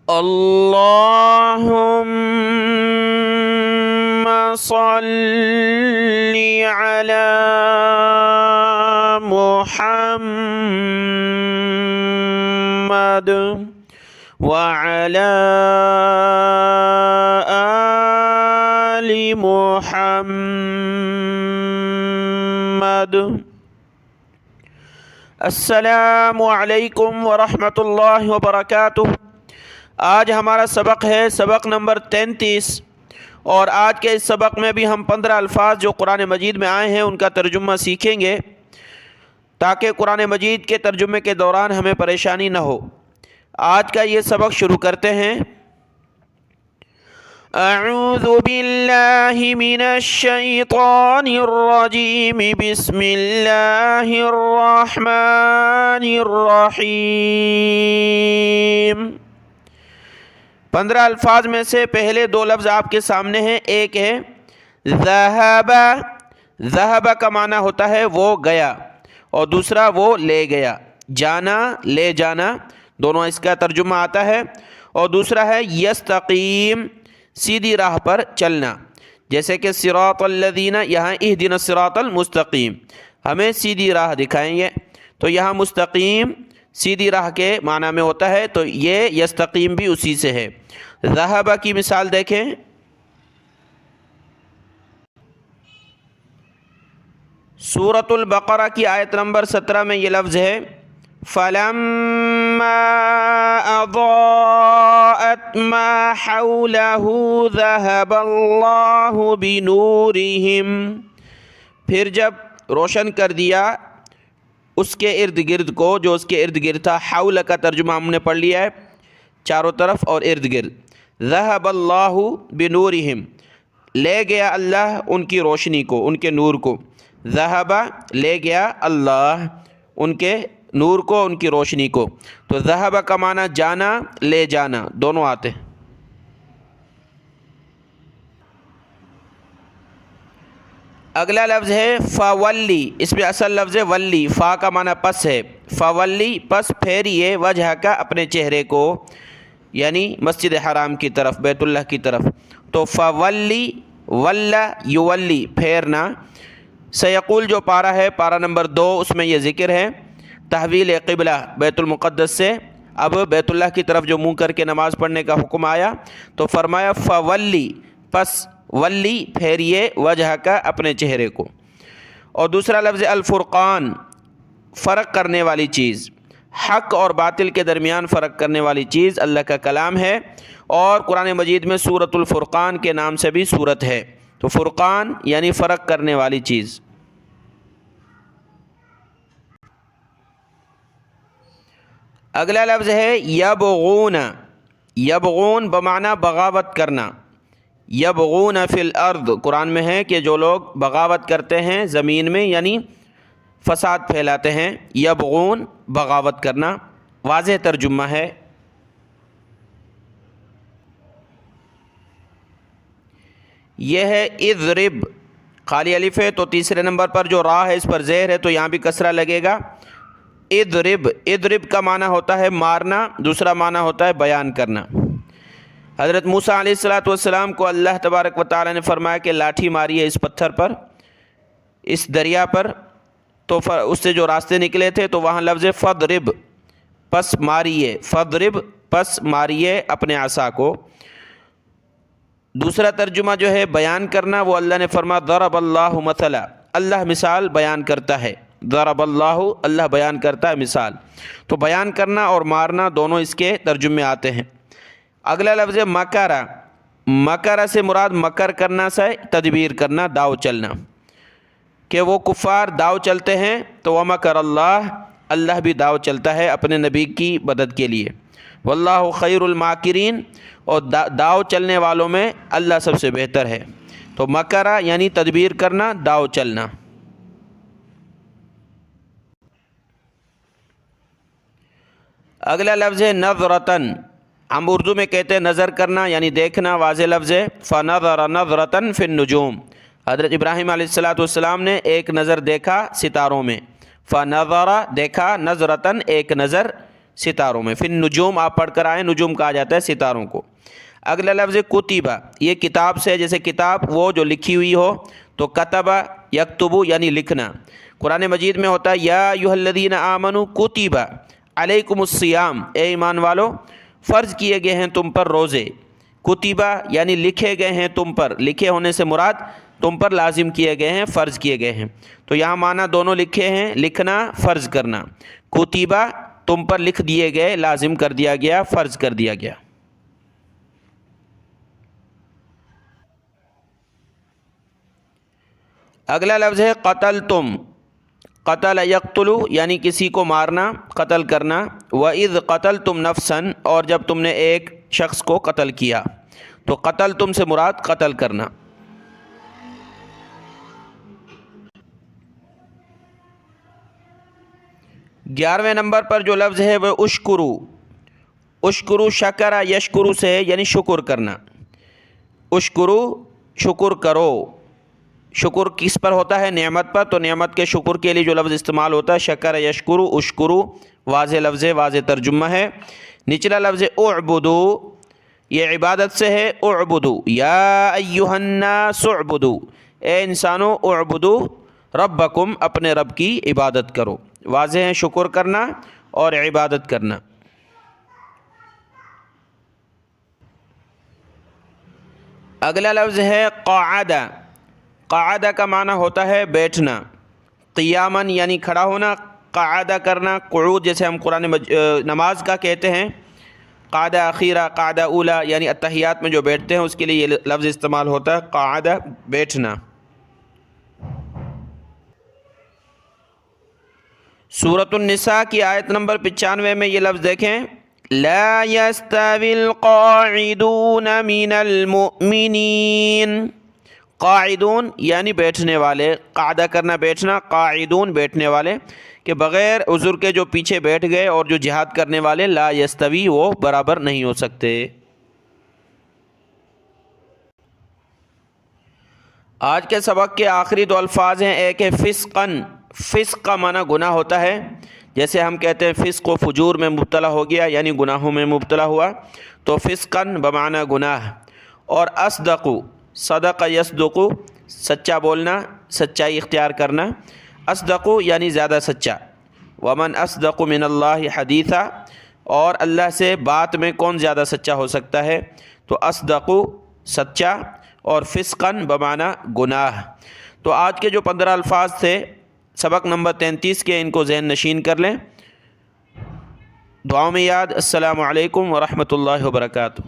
اللهم صل على محمد وعلى آل محمد۔ السلام علیکم ورحمۃ اللہ وبرکاتہ۔ آج ہمارا سبق ہے سبق نمبر 33، اور آج کے اس سبق میں بھی ہم 15 الفاظ جو قرآن مجید میں آئے ہیں ان کا ترجمہ سیکھیں گے، تاکہ قرآن مجید کے ترجمے کے دوران ہمیں پریشانی نہ ہو۔ آج کا یہ سبق شروع کرتے ہیں۔ اعوذ باللہ من الشیطان الرجیم، بسم اللہ الرحمن الرحیم۔ 15 الفاظ میں سے پہلے 2 لفظ آپ کے سامنے ہیں۔ ایک ہے ذہب، ذہب کا معنی ہوتا ہے وہ گیا، اور دوسرا وہ لے گیا، جانا، لے جانا، دونوں اس کا ترجمہ آتا ہے۔ اور دوسرا ہے یستقیم، سیدھی راہ پر چلنا، جیسے کہ صراط الذین، یہاں اہدنا الصراط المستقیم، ہمیں سیدھی راہ دکھائیں گے، تو یہاں مستقیم سیدھی راہ کے معنی میں ہوتا ہے، تو یہ یستقیم بھی اسی سے ہے۔ ذہب کی مثال دیکھیں، سورۃ البقرہ کی آیت نمبر 17 میں یہ لفظ ہے فَلَمَّا أَضَاءَتْ مَا حَوْلَهُ ذَهَبَ اللَّهُ بِنُورِهِمْ، پھر جب روشن کر دیا اس کے ارد گرد کو، جو اس کے ارد گرد تھا۔ حول کا ترجمہ ہم نے پڑھ لیا ہے، چاروں طرف اور ارد گرد۔ ذَهَبَ اللَّهُ بِنُورِهِمْ، لے گیا اللہ ان کی روشنی کو، ان کے نور کو۔ ذہب، لے گیا اللہ ان کے نور کو، ان کی روشنی کو۔ تو ذہب کا معنی جانا، لے جانا، دونوں آتے ہیں۔ اگلا لفظ ہے فولی، اس میں اصل لفظ ہے ولی، فا کا معنی پس ہے۔ فولی، پس پھیریے، وجہ کا، اپنے چہرے کو، یعنی مسجد حرام کی طرف، بیت اللہ کی طرف۔ تو فولی، ولا یولی، پھیرنا۔ سیقول جو پارہ ہے، پارہ نمبر 2، اس میں یہ ذکر ہے تحویل قبلہ بیت المقدس سے اب بیت اللہ کی طرف جو منہ کر کے نماز پڑھنے کا حکم آیا، تو فرمایا فولی، پس ولی، پھیریے، وجہ کا، اپنے چہرے کو۔ اور دوسرا لفظ الفرقان، فرق کرنے والی چیز، حق اور باطل کے درمیان فرق کرنے والی چیز اللہ کا کلام ہے، اور قرآن مجید میں سورۃ الفرقان کے نام سے بھی سورت ہے۔ تو فرقان یعنی فرق کرنے والی چیز۔ اگلا لفظ ہے یبغون، یبغون بمعنی بغاوت کرنا۔ یبغون فی الارض، قرآن میں ہے کہ جو لوگ بغاوت کرتے ہیں زمین میں، یعنی فساد پھیلاتے ہیں۔ یبغون، بغاوت کرنا، واضح ترجمہ ہے۔ یہ ہے اضرب، خالی الف ہے، تو تیسرے نمبر پر جو را ہے اس پر زیر ہے، تو یہاں بھی کسرہ لگے گا۔ اضرب، اضرب کا معنی ہوتا ہے مارنا، دوسرا معنی ہوتا ہے بیان کرنا۔ حضرت موسیٰ علیہ السلام کو اللہ تبارک و تعالی نے فرمایا کہ لاٹھی ماری ہے اس پتھر پر، اس دریا پر، تو اس سے جو راستے نکلے تھے، تو وہاں لفظ فضرب، پس ماریے، فضرب، پس ماریے اپنے عصا کو۔ دوسرا ترجمہ جو ہے بیان کرنا، وہ اللہ نے فرمایا ضرب اللہ مثلا، اللہ مثال بیان کرتا ہے۔ ضرب اللہ، اللہ بیان کرتا ہے مثال۔ تو بیان کرنا اور مارنا دونوں اس کے ترجمے آتے ہیں۔ اگلا لفظ ہے مکرہ، مکرہ سے مراد مکر کرنا سے تدبیر کرنا، داؤ چلنا، کہ وہ کفار داؤ چلتے ہیں، تو ومکر اللہ، اللہ بھی داؤ چلتا ہے اپنے نبی کی مدد کے لیے۔ واللہ خیر الماکرین، اور داؤ چلنے والوں میں اللہ سب سے بہتر ہے۔ تو مکرہ یعنی تدبیر کرنا، داؤ چلنا۔ اگلا لفظ ہے نظرتن، ہم اردو میں کہتے ہیں نظر کرنا یعنی دیکھنا، واضح لفظ ہے فنظر نظرتن فی النجوم، حضرت ابراہیم علیہ السلام نے ایک نظر دیکھا ستاروں میں، فنظر دیکھا، نظرتن ایک نظر ستاروں میں. پھر نجوم آپ پڑھ کر آئیں, نجوم کہا جاتا ہے ستاروں کو. اگلا لفظ کتبہ, یہ کتاب سے, جیسے کتاب وہ جو لکھی ہوئی ہو, تو کتبہ یکتبو یعنی لکھنا. قرآن مجید میں ہوتا ہے یا ایھا الذین آمنوا کتب علیکم الصیام, اے ایمان والو فرض کیے گئے ہیں تم پر روزے. کتبہ یعنی لکھے گئے ہیں تم پر, لکھے ہونے سے مراد تم پر لازم کیے گئے ہیں, فرض کیے گئے ہیں. تو یہاں معنی دونوں لکھے ہیں, لکھنا فرض کرنا. کتبہ تم پر لکھ دیے گئے, لازم کر دیا گیا, فرض کر دیا گیا. اگلا لفظ ہے قتلتم. قتل یقتل یعنی کسی کو مارنا, قتل کرنا. وَإِذْ قَتَلْتُمْ نَفْسًا, اور جب تم نے ایک شخص کو قتل کیا. تو قتل تم سے مراد قتل کرنا. گیارہویں نمبر پر جو لفظ ہے وہ اشکرو. اشکرو شکر یشکرو سے ہے, یعنی شکر کرنا. اشکرو شکر کرو. شکر کس پر ہوتا ہے؟ نعمت پر. تو نعمت کے شکر کے لیے جو لفظ استعمال ہوتا ہے شکر یشکرو, اشکرو, واضح لفظ ہے, واضح ترجمہ ہے. نچلا لفظ اعبدو, یہ عبادت سے ہے. اعبدو یا ایھا الناس اعبدو, اے انسانو اعبدو ربکم, اپنے رب کی عبادت کرو. واضح ہے شکر کرنا اور عبادت کرنا. اگلا لفظ ہے قعدہ. قعدہ کا معنی ہوتا ہے بیٹھنا. قیاماً یعنی کھڑا ہونا, قعدہ کرنا. قعود جیسے ہم قرآن نماز کا کہتے ہیں, قعدہ اخیرہ, قعدہ اولا, یعنی اتحیات میں جو بیٹھتے ہیں اس کے لیے یہ لفظ استعمال ہوتا ہے قعدہ, بیٹھنا. سورۃ النساء کی آیت نمبر 95 میں یہ لفظ دیکھیں, لا يستوي القاعدون من المؤمنین. قاعدون یعنی بیٹھنے والے, قعدہ کرنا بیٹھنا, قاعدون بیٹھنے والے, کہ بغیر عذر کے جو پیچھے بیٹھ گئے اور جو جہاد کرنے والے, لا یستوی وہ برابر نہیں ہو سکتے. آج کے سبق کے آخری دو الفاظ ہیں. ایک ہے فسقن. فسق کا معنی گناہ ہوتا ہے, جیسے ہم کہتے ہیں فسق و فجور میں مبتلا ہو گیا, یعنی گناہوں میں مبتلا ہوا, تو فسقن بمعنی گناہ. اور اصدقو, صدق یصدقو, سچا بولنا, سچائی اختیار کرنا. اصدقو یعنی زیادہ سچا. ومن اصدق من اللہ حدیثا, اور اللہ سے بات میں کون زیادہ سچا ہو سکتا ہے. تو اصدقو سچا, اور فسقن بمعنی گناہ. تو آج کے جو 15 الفاظ تھے سبق نمبر 33 کے, ان کو ذہن نشین کر لیں. دعاؤں میں یاد. السلام علیکم ورحمۃ اللہ وبرکاتہ.